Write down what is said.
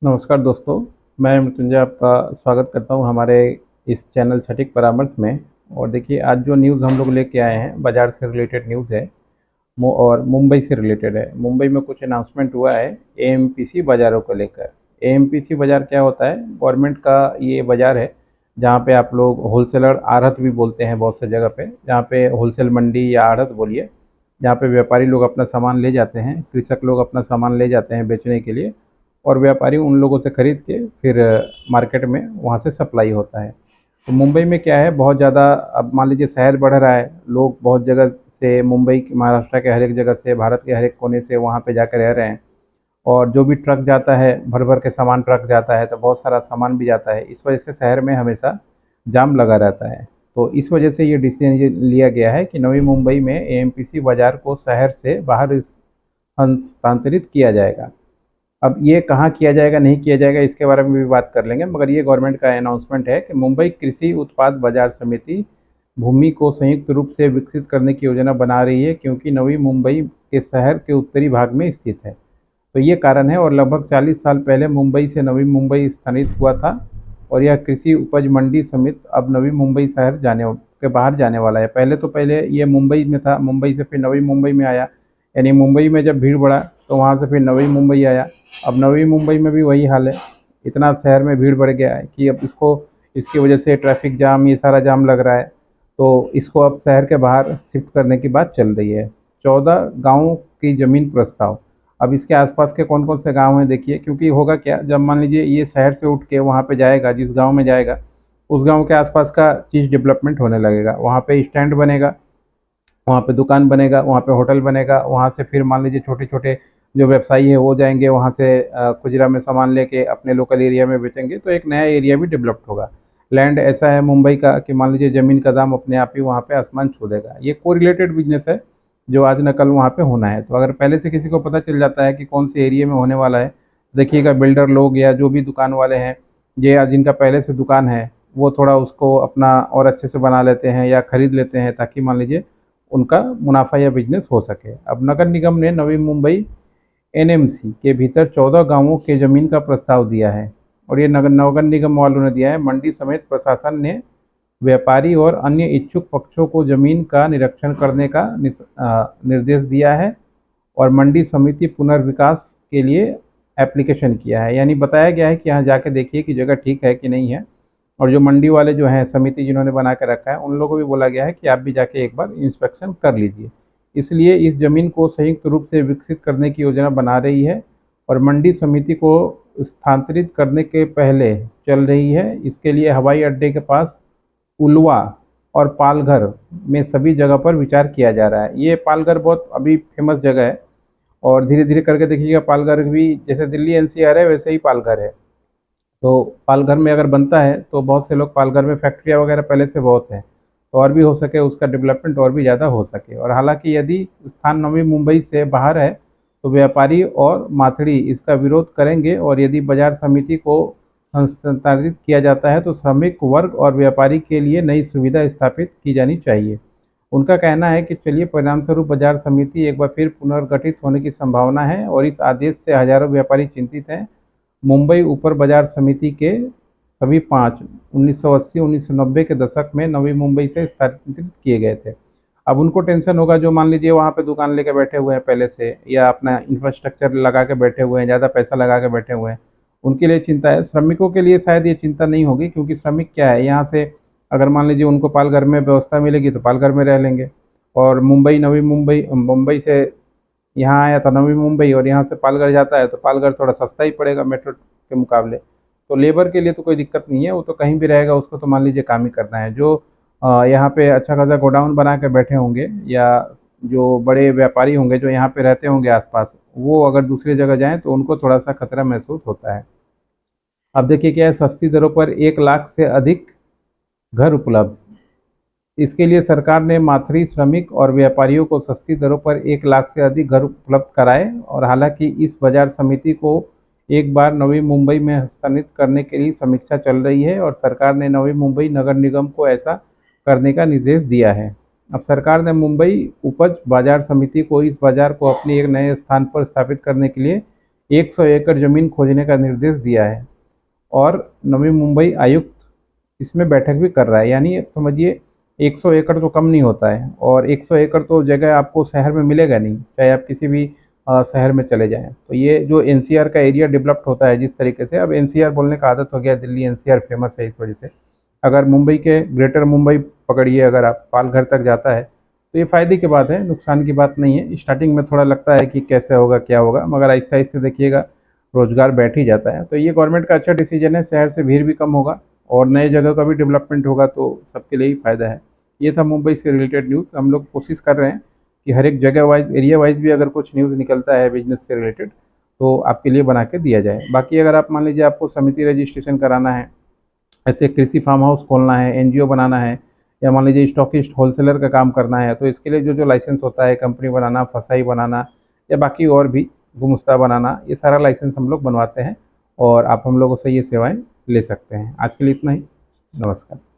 नमस्कार दोस्तों। मैं मृत्युंजय आपका स्वागत करता हूं हमारे इस चैनल सटीक परामर्श में। और देखिए, आज जो न्यूज़ हम लोग लेके आए हैं बाज़ार से रिलेटेड न्यूज़ है। और मुंबई से रिलेटेड है। मुंबई में कुछ अनाउंसमेंट हुआ है एएमपीसी बाज़ारों को लेकर। एएमपीसी बाज़ार क्या होता है? गवर्नमेंट का ये बाज़ार है जहाँ पे आप लोग होलसेलर आढ़त भी बोलते हैं बहुत से जगह पे, जहाँ पे होलसेल मंडी या आढ़त बोलिए, जहाँ पे व्यापारी लोग अपना सामान ले जाते हैं, कृषक लोग अपना सामान ले जाते हैं बेचने के लिए, और व्यापारी उन लोगों से खरीद के फिर मार्केट में वहाँ से सप्लाई होता है। तो मुंबई में क्या है, बहुत ज़्यादा, अब मान लीजिए शहर बढ़ रहा है, लोग बहुत जगह से, मुंबई महाराष्ट्र के हर एक जगह से, भारत के हर एक कोने से वहाँ पे जाकर रह रहे हैं। और जो भी ट्रक जाता है, भर भर के सामान ट्रक जाता है, तो बहुत सारा सामान भी जाता है। इस वजह से शहर में हमेशा जाम लगा रहता है। तो इस वजह से ये डिसीजन लिया गया है कि नवी मुंबई में एएमपीसी बाज़ार को शहर से बाहर हस्तांतरित किया जाएगा। अब ये कहाँ किया जाएगा, नहीं किया जाएगा, इसके बारे में भी बात कर लेंगे, मगर ये गवर्नमेंट का अनाउंसमेंट है कि मुंबई कृषि उत्पाद बाजार समिति भूमि को संयुक्त रूप से विकसित करने की योजना बना रही है, क्योंकि नवी मुंबई के शहर के उत्तरी भाग में स्थित है। तो ये कारण है। और लगभग 40 साल पहले मुंबई से नवी मुंबई स्थानित हुआ था। और यह कृषि उपज मंडी समिति अब नवी मुंबई शहर जाने के बाहर जाने वाला है। पहले ये मुंबई में था, मुंबई से फिर नवी मुंबई में आया। यानी मुंबई में जब भीड़ बढ़ा तो वहाँ से फिर नवी मुंबई आया। अब नवी मुंबई में भी वही हाल है। इतना शहर में भीड़ बढ़ गया है कि अब इसकी वजह से ट्रैफिक जाम, ये सारा जाम लग रहा है। तो इसको अब शहर के बाहर शिफ्ट करने की बात चल रही है। 14 गाँवों की ज़मीन प्रस्ताव। अब इसके आसपास के कौन कौन से गांव हैं देखिए, क्योंकि होगा क्या, जब मान लीजिए ये शहर से उठ के वहाँ पे जाएगा, जिस गांव में जाएगा उस गांव के आसपास का चीज़ डेवलपमेंट होने लगेगा। वहाँ पे स्टैंड बनेगा, वहाँ पे दुकान बनेगा, वहाँ पे होटल बनेगा। वहाँ से फिर मान लीजिए छोटे छोटे जो व्यवसायी है वो जाएंगे वहाँ से खुजरा में सामान लेके अपने लोकल एरिया में बेचेंगे, तो एक नया एरिया भी डेवलप्ड होगा। लैंड ऐसा है मुंबई का कि मान लीजिए ज़मीन का दाम अपने आप ही वहाँ पे आसमान छू देगा। ये कोरिलेटेड बिजनेस है जो आज न कल वहाँ पे होना है। तो अगर पहले से किसी को पता चल जाता है कि कौन से एरिया में होने वाला है, देखिएगा बिल्डर लोग या जो भी दुकान वाले हैं, ये या जिनका पहले से दुकान है, वो थोड़ा उसको अपना और अच्छे से बना लेते हैं या खरीद लेते हैं, ताकि मान लीजिए उनका मुनाफा या बिजनेस हो सके। अब नगर निगम ने नवी मुंबई एनएमसी के भीतर 14 गांवों के जमीन का प्रस्ताव दिया है। और ये नगर निगम वालों ने दिया है। मंडी समेत प्रशासन ने व्यापारी और अन्य इच्छुक पक्षों को जमीन का निरीक्षण करने का निर्देश दिया है। और मंडी समिति पुनर्विकास के लिए एप्लीकेशन किया है। यानी बताया गया है कि यहाँ जाके देखिए कि जगह ठीक है कि नहीं है। और जो मंडी वाले जो हैं, समिति जिन्होंने बना के रखा है, उन लोगों को भी बोला गया है कि आप भी जाके एक बार इंस्पेक्शन कर लीजिए। इसलिए इस जमीन को संयुक्त रूप से विकसित करने की योजना बना रही है और मंडी समिति को स्थानांतरित करने के पहले चल रही है। इसके लिए हवाई अड्डे के पास उलवा और पालघर में सभी जगह पर विचार किया जा रहा है। ये पालघर बहुत अभी फेमस जगह है। और धीरे धीरे करके देखिएगा पालघर भी, जैसे दिल्ली एनसीआर है वैसे ही पालघर है। तो पालघर में अगर बनता है तो बहुत से लोग, पालघर में फैक्ट्रियाँ वगैरह पहले से बहुत है, तो और भी हो सके उसका डेवलपमेंट और भी ज़्यादा हो सके। और हालांकि यदि स्थान नवी मुंबई से बाहर है तो व्यापारी और माथड़ी इसका विरोध करेंगे। और यदि बाजार समिति को हस्तांतरित किया जाता है तो श्रमिक वर्ग और व्यापारी के लिए नई सुविधा स्थापित की जानी चाहिए। उनका कहना है कि चलिए, परिणामस्वरूप बाजार समिति एक बार फिर पुनर्गठित होने की संभावना है और इस आदेश से हजारों व्यापारी चिंतित हैं। मुंबई ऊपर बाजार समिति के सभी 5 1980-1990 के दशक में नवी मुंबई से स्थानांतरित किए गए थे। अब उनको टेंशन होगा, जो मान लीजिए वहाँ पे दुकान लेके बैठे हुए हैं पहले से, या अपना इंफ्रास्ट्रक्चर लगा के बैठे हुए हैं, ज़्यादा पैसा लगा के बैठे हुए हैं, उनके लिए चिंता है। श्रमिकों के लिए शायद ये चिंता नहीं होगी, क्योंकि श्रमिक क्या है, यहाँ से अगर मान लीजिए उनको पालघर में व्यवस्था मिलेगी तो पालघर में रह लेंगे। और नवी मुंबई, मुंबई से यहाँ आया था नवी मुंबई और यहाँ से पालघर जाता है तो पालघर थोड़ा सस्ता ही पड़ेगा मेट्रो के मुकाबले। तो लेबर के लिए तो कोई दिक्कत नहीं है, वो तो कहीं भी रहेगा, उसको तो मान लीजिए काम ही करना है। जो यहाँ पे अच्छा खासा गोडाउन बना के बैठे होंगे, या जो बड़े व्यापारी होंगे जो यहाँ पे रहते होंगे आसपास, वो अगर दूसरी जगह जाएं तो उनको थोड़ा सा खतरा महसूस होता है। अब देखिए क्या है, सस्ती दरों पर 1 लाख से अधिक घर उपलब्ध। इसके लिए सरकार ने माथरी, श्रमिक और व्यापारियों को सस्ती दरों पर 1 लाख से अधिक घर उपलब्ध कराए। और हालांकि इस बाजार समिति को एक बार नवी मुंबई में हस्तांतरित करने के लिए समीक्षा चल रही है और सरकार ने नवी मुंबई नगर निगम को ऐसा करने का निर्देश दिया है। अब सरकार ने मुंबई उपज बाजार समिति को इस बाजार को अपने एक नए स्थान पर स्थापित करने के लिए 100 एकड़ ज़मीन खोजने का निर्देश दिया है और नवी मुंबई आयुक्त इसमें बैठक भी कर रहा है। यानी समझिए 100 एकड़ तो कम नहीं होता है, और 100 एकड़ तो जगह आपको शहर में मिलेगा नहीं, चाहे आप किसी भी शहर में चले जाएं। तो ये जो एनसीआर का एरिया डेवलप्ड होता है जिस तरीके से, अब एनसीआर बोलने का आदत हो गया, दिल्ली एनसीआर फेमस है इस वजह से। अगर मुंबई के ग्रेटर मुंबई पकड़िए, अगर आप पालघर तक जाता है तो ये फ़ायदे की बात है, नुकसान की बात नहीं है। स्टार्टिंग में थोड़ा लगता है कि कैसे होगा क्या होगा, मगर आहिस्ता आहिस्ता देखिएगा रोजगार बैठ ही जाता है। तो ये गवर्नमेंट का अच्छा डिसीजन है, शहर से भीड़ भी कम होगा और नए जगह का भी डेवलपमेंट होगा, तो सबके लिए ही फ़ायदा है। ये था मुंबई से रिलेटेड न्यूज़। हम लोग कोशिश कर रहे हैं कि हर एक जगह वाइज, एरिया वाइज भी अगर कुछ न्यूज़ निकलता है बिजनेस से रिलेटेड तो आपके लिए बना के दिया जाए। बाकी अगर आप मान लीजिए आपको समिति रजिस्ट्रेशन कराना है, ऐसे कृषि फार्म हाउस खोलना है, एनजीओ बनाना है, या मान लीजिए स्टॉकिस्ट होलसेलर का काम करना है, तो इसके लिए जो जो लाइसेंस होता है, कंपनी बनाना, फसाई बनाना या बाकी और भी गुमस्ता बनाना, ये सारा लाइसेंस हम लोग बनवाते हैं और आप हम लोगों से ये सेवाएं ले सकते हैं। आज के लिए इतना ही। नमस्कार।